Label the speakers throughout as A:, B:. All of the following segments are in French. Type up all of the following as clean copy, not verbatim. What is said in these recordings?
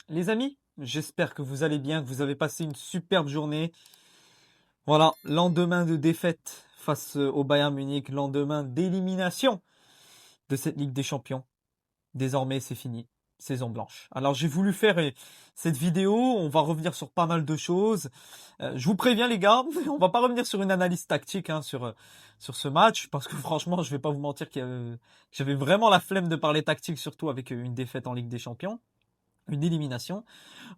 A: Les amis, j'espère que vous allez bien, que vous avez passé une superbe journée. Voilà, lendemain de défaite face au Bayern Munich, lendemain d'élimination de cette Ligue des Champions. Désormais, c'est fini. Saison blanche. Alors, j'ai voulu faire cette vidéo. On va revenir sur pas mal de choses. Je vous préviens, les gars, on va pas revenir sur une analyse tactique sur ce match, parce que franchement, je vais pas vous mentir que j'avais vraiment la flemme de parler tactique, surtout avec une défaite en Ligue des Champions, une élimination.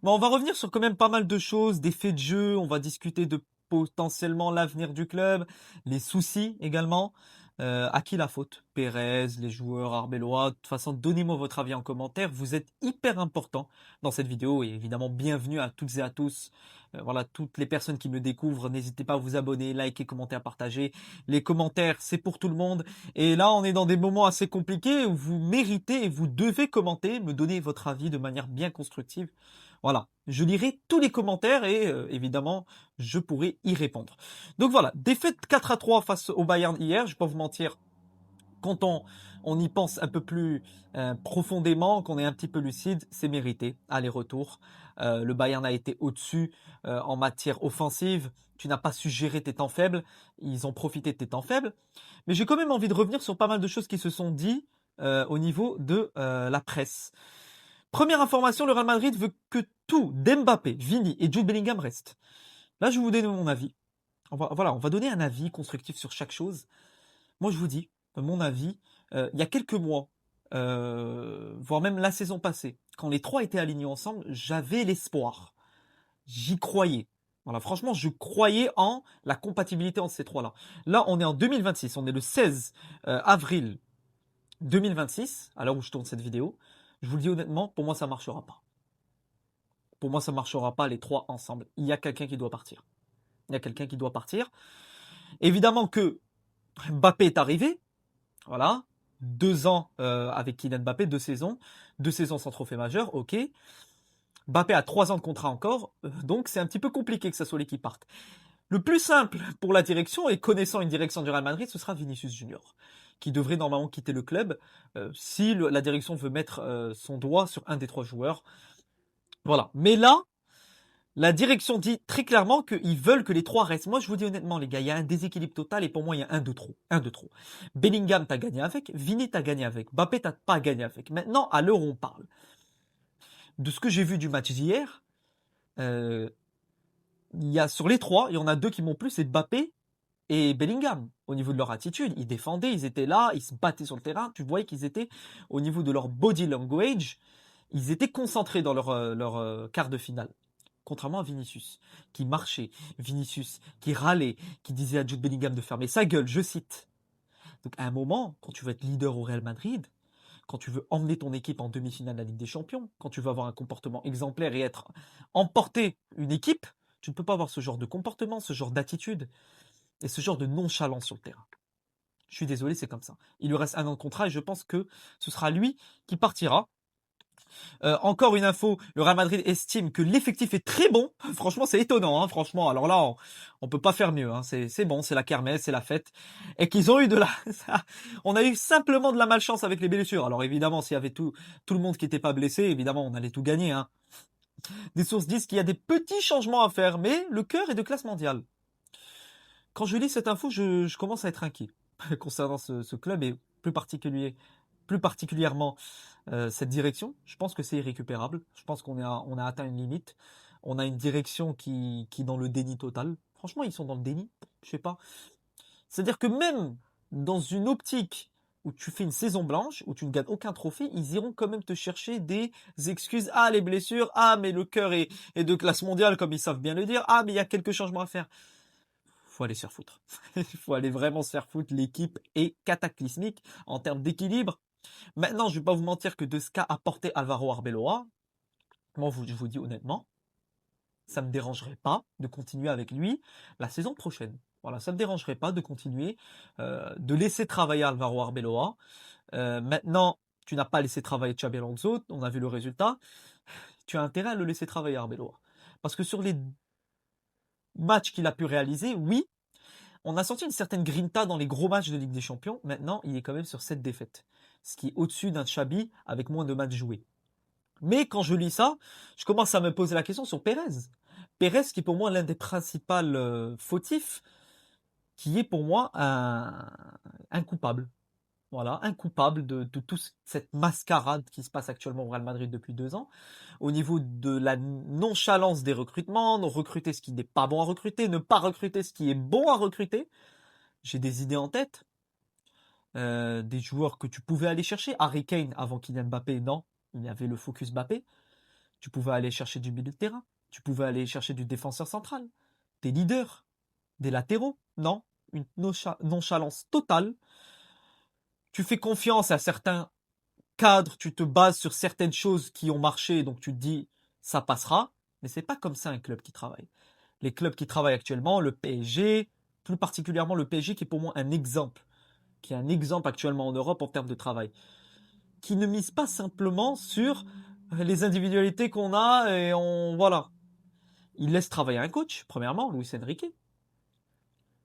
A: Bon, on va revenir sur quand même pas mal de choses, des faits de jeu, on va discuter de potentiellement l'avenir du club, les soucis également. À qui la faute? Pérez, les joueurs arbelois. De toute façon, donnez-moi votre avis en commentaire. Vous êtes hyper important dans cette vidéo et évidemment bienvenue à toutes et à tous. Voilà, toutes les personnes qui me découvrent, n'hésitez pas à vous abonner, liker, commenter, à partager. Les commentaires, c'est pour tout le monde. Et là, on est dans des moments assez compliqués où vous méritez et vous devez commenter, me donner votre avis de manière bien constructive. Voilà, je lirai tous les commentaires et évidemment, je pourrai y répondre. Donc voilà, défaite 4-3 face au Bayern hier, je vais pas vous mentir, quand on y pense un peu plus profondément, qu'on est un petit peu lucide, c'est mérité, aller-retour. Le Bayern a été au-dessus en matière offensive, tu n'as pas su gérer tes temps faibles, ils ont profité de tes temps faibles, mais j'ai quand même envie de revenir sur pas mal de choses qui se sont dites au niveau de la presse. Première information, le Real Madrid veut que tout d'Mbappé, Vini et Jude Bellingham reste. Là, je vais vous donner mon avis. On va donner un avis constructif sur chaque chose. Moi, je vous dis, mon avis, il y a quelques mois, voire même la saison passée, quand les trois étaient alignés ensemble, j'avais l'espoir. J'y croyais. Voilà, franchement, je croyais en la compatibilité entre ces trois-là. Là, on est en 2026, on est le 16 avril 2026, à l'heure où je tourne cette vidéo. Je vous le dis honnêtement, pour moi, ça marchera pas. Pour moi, ça marchera pas les trois ensemble. Il y a quelqu'un qui doit partir. Il y a quelqu'un qui doit partir. Évidemment que Mbappé est arrivé. Voilà. 2 ans avec Kylian Mbappé, 2 saisons. 2 saisons sans trophée majeur, ok. Mbappé a 3 ans de contrat encore. Donc c'est un petit peu compliqué que ça soit lui qui parte. Le plus simple pour la direction, et connaissant une direction du Real Madrid, ce sera Vinicius Junior, qui devrait normalement quitter le club si la direction veut mettre son doigt sur un des trois joueurs. Voilà. Mais là, la direction dit très clairement qu'ils veulent que les trois restent. Moi, je vous dis honnêtement, les gars, il y a un déséquilibre total et pour moi, il y a un de trop. Un de trop. Bellingham, t'as gagné avec. Vini, t'as gagné avec. Mbappé, t'as pas gagné avec. Maintenant, à l'heure où on parle, de ce que j'ai vu du match d'hier, euh, il y a sur les trois, il y en a deux qui m'ont plu, c'est Mbappé et Bellingham. Au niveau de leur attitude, ils défendaient, ils étaient là, ils se battaient sur le terrain. Tu voyais qu'ils étaient, au niveau de leur body language, ils étaient concentrés dans leur quart de finale. Contrairement à Vinicius, qui marchait, Vinicius, qui râlait, qui disait à Jude Bellingham de fermer sa gueule, je cite. Donc à un moment, quand tu veux être leader au Real Madrid, quand tu veux emmener ton équipe en demi-finale de la Ligue des Champions, quand tu veux avoir un comportement exemplaire et être emporter une équipe, tu ne peux pas avoir ce genre de comportement, ce genre d'attitude et ce genre de nonchalance sur le terrain. Je suis désolé, c'est comme ça. Il lui reste 1 an de contrat et je pense que ce sera lui qui partira. Encore une info, le Real Madrid estime que l'effectif est très bon. Franchement, c'est étonnant. Hein, franchement, alors là, on peut pas faire mieux. Hein. C'est bon, c'est la kermesse, c'est la fête. Et qu'ils ont eu de la... on a eu simplement de la malchance avec les blessures. Alors évidemment, s'il y avait tout le monde qui n'était pas blessé, évidemment, on allait tout gagner. Hein. Des sources disent qu'il y a des petits changements à faire, mais le cœur est de classe mondiale. Quand je lis cette info, je commence à être inquiet concernant ce club et plus particulièrement cette direction. Je pense que c'est irrécupérable. Je pense on a atteint une limite. On a une direction qui est dans le déni total. Franchement, ils sont dans le déni. Je sais pas. C'est-à-dire que même dans une optique où tu fais une saison blanche, où tu ne gagnes aucun trophée, ils iront quand même te chercher des excuses. Ah, les blessures. Ah, mais le cœur est de classe mondiale, comme ils savent bien le dire. Ah, mais il y a quelques changements à faire. Faut aller se faire foutre. Il faut aller vraiment se faire foutre. L'équipe est cataclysmique en termes d'équilibre. Maintenant, je ne vais pas vous mentir que de ce qu'a apporté Alvaro Arbeloa, moi, je vous dis honnêtement, ça ne me dérangerait pas de continuer avec lui la saison prochaine. Voilà, ça ne me dérangerait pas de continuer, de laisser travailler Alvaro Arbeloa. Maintenant, tu n'as pas laissé travailler Xabi Alonso, on a vu le résultat. Tu as intérêt à le laisser travailler Arbeloa. Parce que sur les matchs qu'il a pu réaliser, oui, on a senti une certaine grinta dans les gros matchs de Ligue des Champions. Maintenant, il est quand même sur 7 défaites. Ce qui est au-dessus d'un Xabi avec moins de matchs joués. Mais quand je lis ça, je commence à me poser la question sur Pérez. Pérez qui est pour moi l'un des principaux fautifs, qui est pour moi un coupable. Voilà, un coupable de toute cette mascarade qui se passe actuellement au Real Madrid depuis 2 ans, au niveau de la nonchalance des recrutements, de recruter ce qui n'est pas bon à recruter, ne pas recruter ce qui est bon à recruter. J'ai des idées en tête, des joueurs que tu pouvais aller chercher. Harry Kane avant Kylian Mbappé, non, il y avait le focus Mbappé. Tu pouvais aller chercher du milieu de terrain, tu pouvais aller chercher du défenseur central, des leaders, des latéraux, non, une nonchalance totale. Tu fais confiance à certains cadres, tu te bases sur certaines choses qui ont marché, donc tu te dis ça passera, mais c'est pas comme ça un club qui travaille. Les clubs qui travaillent actuellement, le PSG, plus particulièrement le PSG qui est pour moi un exemple, qui est un exemple actuellement en Europe en termes de travail, qui ne mise pas simplement sur les individualités qu'on a et on voilà. Ils laissent travailler un coach, premièrement, Luis Enrique.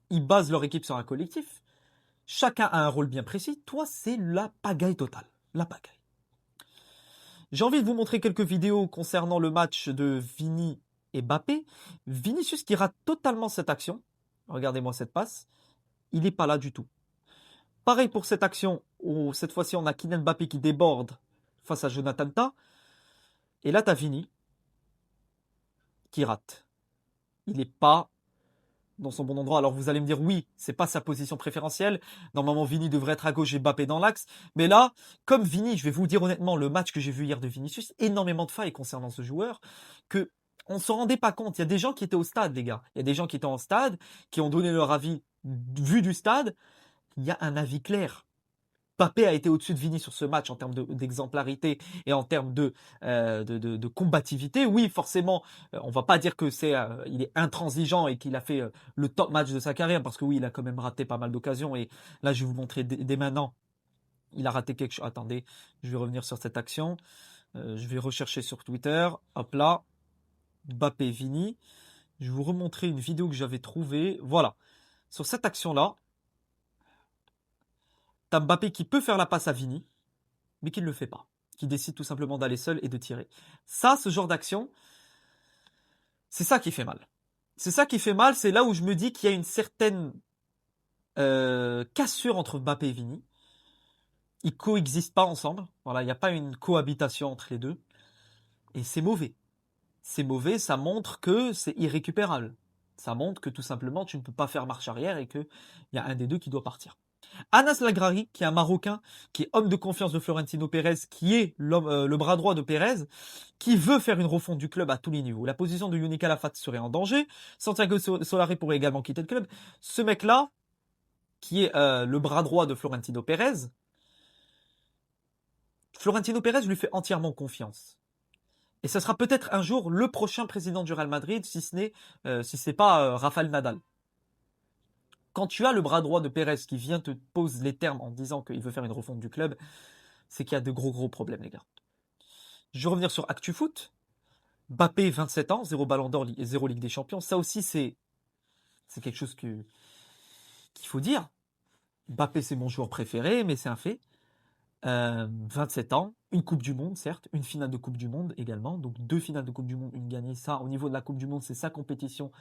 A: Ils basent leur équipe sur un collectif. Chacun a un rôle bien précis. Toi, c'est la pagaille totale. La pagaille. J'ai envie de vous montrer quelques vidéos concernant le match de Vini et Mbappé. Vinicius qui rate totalement cette action. Regardez-moi cette passe. Il n'est pas là du tout. Pareil pour cette action où cette fois-ci on a Kylian Mbappé qui déborde face à Jonathan Tah. Et là, tu as Vini qui rate. Il n'est pas dans son bon endroit. Alors vous allez me dire, oui, c'est pas sa position préférentielle. Normalement, Vini devrait être à gauche et Mbappé dans l'axe. Mais là, comme Vini, je vais vous dire honnêtement, le match que j'ai vu hier de Vinicius, énormément de failles concernant ce joueur, que on s'en rendait pas compte. Il y a des gens qui étaient au stade, les gars. Il y a des gens qui étaient en stade, qui ont donné leur avis vu du stade. Il y a un avis clair. Mbappé a été au-dessus de Vini sur ce match en termes d'exemplarité et en termes de combativité. Oui, forcément, on va pas dire que il est intransigeant et qu'il a fait le top match de sa carrière, parce que oui, il a quand même raté pas mal d'occasions. Et là, je vais vous montrer dès maintenant, il a raté quelque chose. Attendez, je vais revenir sur cette action. Je vais rechercher sur Twitter. Hop là, Mbappé, Vini. Je vais vous remontrer une vidéo que j'avais trouvée. Voilà, sur cette action-là, t'as Mbappé qui peut faire la passe à Vini, mais qui ne le fait pas, qui décide tout simplement d'aller seul et de tirer. Ça, ce genre d'action, c'est ça qui fait mal. C'est ça qui fait mal, c'est là où je me dis qu'il y a une certaine cassure entre Mbappé et Vini. Ils coexistent pas ensemble. Voilà, il n'y a pas une cohabitation entre les deux. Et c'est mauvais. C'est mauvais, ça montre que c'est irrécupérable. Ça montre que tout simplement tu ne peux pas faire marche arrière et qu'il y a un des deux qui doit partir. Anas Lagrari, qui est un Marocain, qui est homme de confiance de Florentino Pérez, qui est le bras droit de Pérez, qui veut faire une refonte du club à tous les niveaux. La position de Yuni Calafat serait en danger. Santiago Solari pourrait également quitter le club. Ce mec-là, qui est le bras droit de Florentino Pérez, Florentino Pérez lui fait entièrement confiance. Et ce sera peut-être un jour le prochain président du Real Madrid, si c'est pas Rafael Nadal. Quand tu as le bras droit de Pérez qui vient te pose les termes en disant qu'il veut faire une refonte du club, c'est qu'il y a de gros problèmes, les gars. Je vais revenir sur ActuFoot. Mbappé, 27 ans, 0 Ballon d'Or et 0 Ligue des Champions. Ça aussi, c'est quelque chose qu'il faut dire. Mbappé, c'est mon joueur préféré, mais c'est un fait. 27 ans, une Coupe du Monde, certes, une finale de Coupe du Monde également. Donc 2 finales de Coupe du Monde, une gagnée. Ça, au niveau de la Coupe du Monde, c'est sa compétition.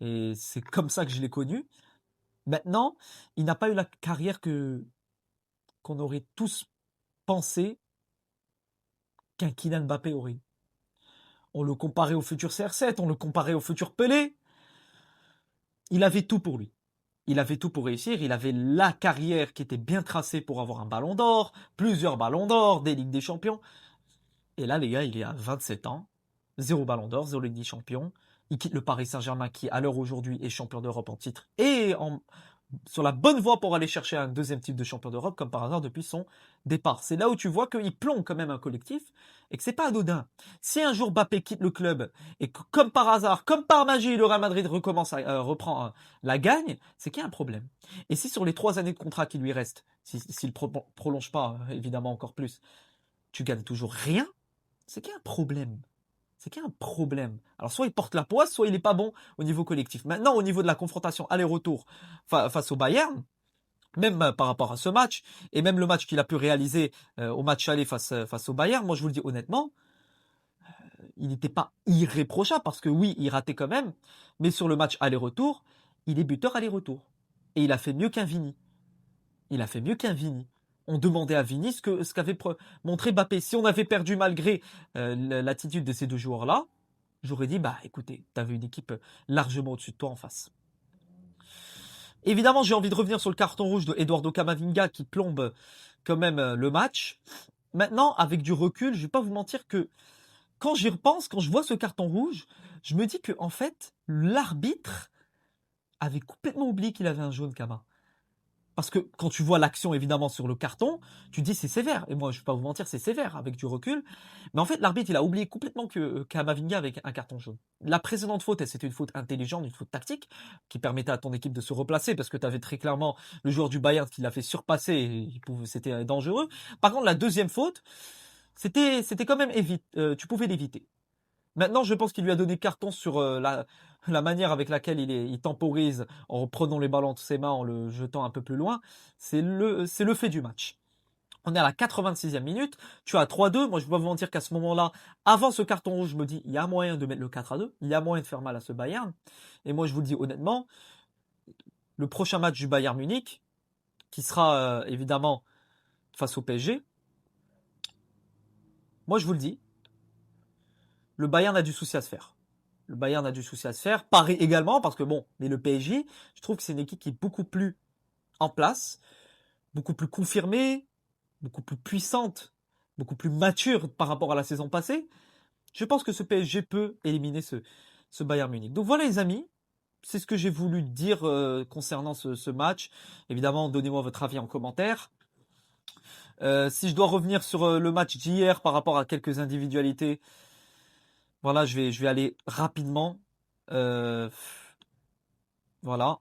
A: Et c'est comme ça que je l'ai connu. Maintenant, il n'a pas eu la carrière qu'on aurait tous pensé qu'un Kylian Mbappé aurait. On le comparait au futur CR7, on le comparait au futur Pelé. Il avait tout pour lui. Il avait tout pour réussir, il avait la carrière qui était bien tracée pour avoir un ballon d'or, plusieurs ballons d'or, des Ligues des Champions. Et là, les gars, il est à 27 ans, 0 ballon d'or, 0 Ligue des Champions. Il quitte le Paris Saint-Germain qui, à l'heure aujourd'hui, est champion d'Europe en titre et sur la bonne voie pour aller chercher un deuxième titre de champion d'Europe, comme par hasard, depuis son départ. C'est là où tu vois qu'il plombe quand même un collectif et que c'est pas anodin. Si un jour Mbappé quitte le club et que, comme par hasard, comme par magie, le Real Madrid reprend la gagne, c'est qu'il y a un problème. Et si sur les 3 années de contrat qui lui restent, s'il ne prolonge pas, évidemment encore plus, tu gagnes toujours rien, c'est qu'il y a un problème. C'est qu'il y a un problème. Alors soit il porte la poisse, soit il n'est pas bon au niveau collectif. Maintenant, au niveau de la confrontation aller-retour face au Bayern, même par rapport à ce match, et même le match qu'il a pu réaliser au match aller face au Bayern, moi je vous le dis honnêtement, il n'était pas irréprochable parce que oui, il ratait quand même, mais sur le match aller-retour, il est buteur aller-retour. Et il a fait mieux qu'un Vini. Il a fait mieux qu'un Vini. On demandait à Vini ce qu'avait montré Mbappé. Si on avait perdu malgré l'attitude de ces deux joueurs-là, j'aurais dit, bah écoutez, t'avais une équipe largement au-dessus de toi en face. Évidemment, j'ai envie de revenir sur le carton rouge de Eduardo Camavinga qui plombe quand même le match. Maintenant, avec du recul, je vais pas vous mentir que quand j'y repense, quand je vois ce carton rouge, je me dis que en fait, l'arbitre avait complètement oublié qu'il avait un jaune, Kama. Parce que quand tu vois l'action évidemment sur le carton, tu te dis c'est sévère. Et moi, je vais pas vous mentir, c'est sévère avec du recul. Mais en fait, l'arbitre, il a oublié complètement que Kamavinga avait un carton jaune. La précédente faute, c'était une faute intelligente, une faute tactique, qui permettait à ton équipe de se replacer, parce que tu avais très clairement le joueur du Bayern qui l'a fait surpasser, et c'était dangereux. Par contre, la deuxième faute, c'était quand même tu pouvais l'éviter. Maintenant, je pense qu'il lui a donné carton sur la manière avec laquelle il temporise en prenant les ballons entre ses mains, en le jetant un peu plus loin. C'est le fait du match. On est à la 86e minute, tu as 3-2. Moi, je ne vais pas vous mentir qu'à ce moment-là, avant ce carton rouge, je me dis, il y a moyen de mettre le 4-2, il y a moyen de faire mal à ce Bayern. Et moi, je vous le dis honnêtement, le prochain match du Bayern Munich, qui sera évidemment face au PSG, moi, je vous le dis, le Bayern a du souci à se faire. Le Bayern a du souci à se faire. Paris également, parce que bon, mais le PSG, je trouve que c'est une équipe qui est beaucoup plus en place, beaucoup plus confirmée, beaucoup plus puissante, beaucoup plus mature par rapport à la saison passée. Je pense que ce PSG peut éliminer ce Bayern Munich. Donc voilà les amis, c'est ce que j'ai voulu dire concernant ce match. Évidemment, donnez-moi votre avis en commentaire. Si je dois revenir sur le match d'hier par rapport à quelques individualités, voilà, je vais aller rapidement. Euh, voilà.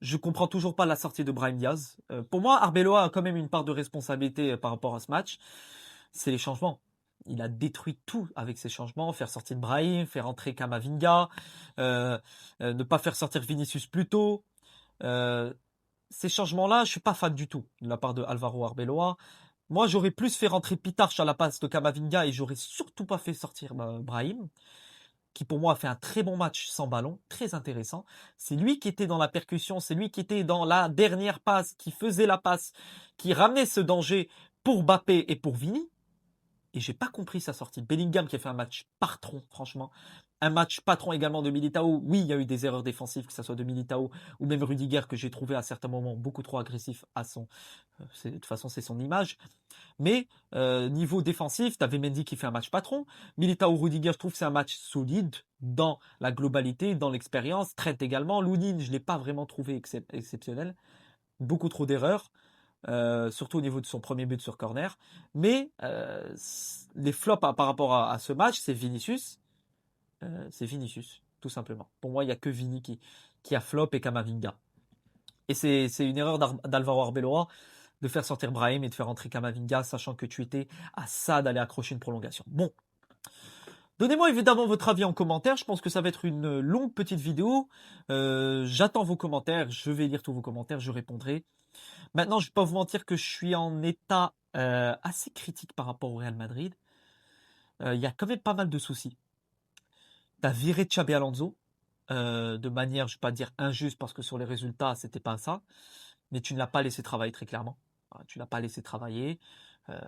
A: Je comprends toujours pas la sortie de Brahim Diaz. Pour moi, Arbeloa a quand même une part de responsabilité par rapport à ce match. C'est les changements. Il a détruit tout avec ses changements. Faire sortir Brahim, faire entrer Kamavinga, ne pas faire sortir Vinicius plus tôt. Ces changements-là, je suis pas fan du tout de la part de Alvaro Arbeloa. Moi, j'aurais plus fait rentrer Pitarch à la place de Kamavinga et j'aurais surtout pas fait sortir Brahim, qui pour moi a fait un très bon match sans ballon, très intéressant. C'est lui qui était dans la percussion, c'est lui qui était dans la dernière passe, qui faisait la passe, qui ramenait ce danger pour Mbappé et pour Vini. Et j'ai pas compris sa sortie. Bellingham qui a fait un match patron, franchement. Un match patron également de Militao. Oui, il y a eu des erreurs défensives, que ce soit de Militao ou même Rudiger, que j'ai trouvé à certains moments beaucoup trop agressif à son. De toute façon, c'est son image. Mais niveau défensif, tu avais Mendy qui fait un match patron. Militao Rudiger, je trouve que c'est un match solide dans la globalité, dans l'expérience. Trent également. Lounine, je ne l'ai pas vraiment trouvé exceptionnel. Beaucoup trop d'erreurs. Surtout au niveau de son premier but sur corner. Mais les flops par rapport à ce match, c'est Vinicius. Tout simplement. Pour moi, il n'y a que Vini qui a flop et Kamavinga. Et c'est une erreur d'Alvaro Arbeloa de faire sortir Brahim et de faire entrer Kamavinga, sachant que tu étais à ça d'aller accrocher une prolongation. Bon. Donnez-moi évidemment votre avis en commentaire. Je pense que ça va être une longue petite vidéo. J'attends vos commentaires. Je vais lire tous vos commentaires. Je répondrai. Maintenant, je ne vais pas vous mentir que je suis en état assez critique par rapport au Real Madrid. Il y a quand même pas mal de soucis. Tu as viré Xabi Alonso de manière, je ne vais pas dire injuste parce que sur les résultats, c'était pas ça. Mais tu ne l'as pas laissé travailler très clairement. Tu ne l'as pas laissé travailler. Euh,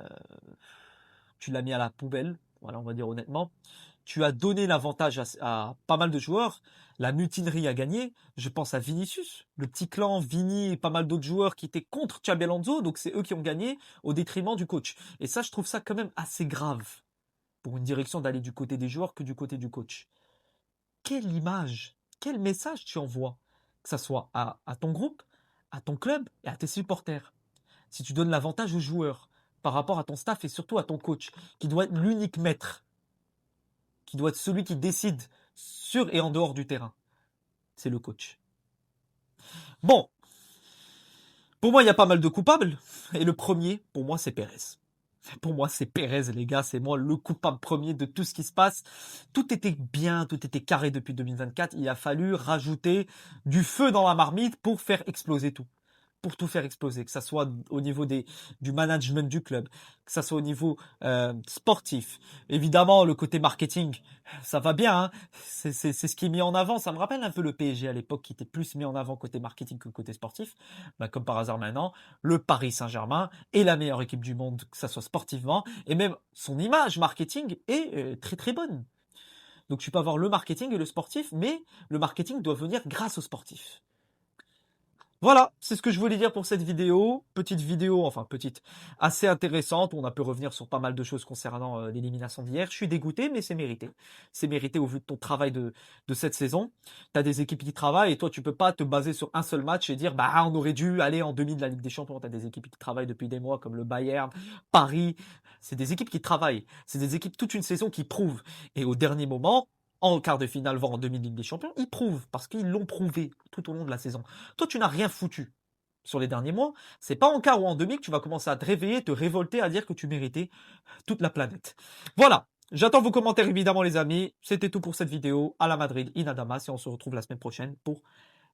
A: tu l'as mis à la poubelle. Voilà, on va dire honnêtement. Tu as donné l'avantage à pas mal de joueurs. La mutinerie a gagné. Je pense à Vinicius, le petit clan Vini et pas mal d'autres joueurs qui étaient contre Xabi Alonso. Donc c'est eux qui ont gagné au détriment du coach. Et ça, je trouve ça quand même assez grave pour une direction d'aller du côté des joueurs que du côté du coach. Quelle image, quel message tu envoies, que ce soit à ton groupe, à ton club et à tes supporters. Si tu donnes l'avantage aux joueurs par rapport à ton staff et surtout à ton coach, qui doit être l'unique maître, qui doit être celui qui décide sur et en dehors du terrain, c'est le coach. Bon, pour moi, il y a pas mal de coupables. Et le premier, pour moi, c'est Pérez. Pour moi, c'est Pérez, les gars. C'est moi le coupable premier de tout ce qui se passe. Tout était bien, tout était carré depuis 2024. Il a fallu rajouter du feu dans la marmite pour faire exploser tout. pour tout faire exploser, que ça soit au niveau du management du club, que ça soit au niveau sportif. Évidemment, le côté marketing, ça va bien, hein. C'est ce qui est mis en avant. Ça me rappelle un peu le PSG à l'époque qui était plus mis en avant côté marketing que côté sportif. Bah, comme par hasard maintenant, le Paris Saint-Germain est la meilleure équipe du monde, que ça soit sportivement, et même son image marketing est très très bonne. Donc tu peux avoir le marketing et le sportif, mais le marketing doit venir grâce au sportif. Voilà, c'est ce que je voulais dire pour cette vidéo. Petite vidéo, enfin petite, assez intéressante. On a pu revenir sur pas mal de choses concernant l'élimination d'hier. Je suis dégoûté, mais c'est mérité. C'est mérité au vu de ton travail de cette saison. Tu as des équipes qui travaillent et toi, tu peux pas te baser sur un seul match et dire, bah, on aurait dû aller en demi de la Ligue des Champions. Tu as des équipes qui travaillent depuis des mois, comme le Bayern, Paris. C'est des équipes qui travaillent. C'est des équipes toute une saison qui prouvent. Et au dernier moment, en quart de finale, voire en demi-Ligue des Champions, ils prouvent, parce qu'ils l'ont prouvé tout au long de la saison. Toi, tu n'as rien foutu sur les derniers mois. C'est pas en quart ou en demi que tu vas commencer à te réveiller, te révolter, à dire que tu méritais toute la planète. Voilà. J'attends vos commentaires évidemment les amis. C'était tout pour cette vidéo. À la Madrid, Inadamas, et on se retrouve la semaine prochaine pour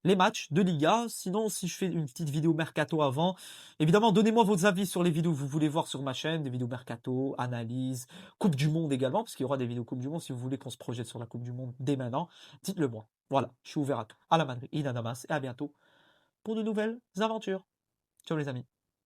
A: les matchs de Liga. Sinon, si je fais une petite vidéo mercato avant, évidemment, donnez-moi vos avis sur les vidéos que vous voulez voir sur ma chaîne, des vidéos mercato, analyse, Coupe du Monde également, parce qu'il y aura des vidéos Coupe du Monde. Si vous voulez qu'on se projette sur la Coupe du Monde dès maintenant, dites-le moi. Voilà, je suis ouvert à tout. À la Madrid, Inadamas, et à bientôt pour de nouvelles aventures. Ciao les amis.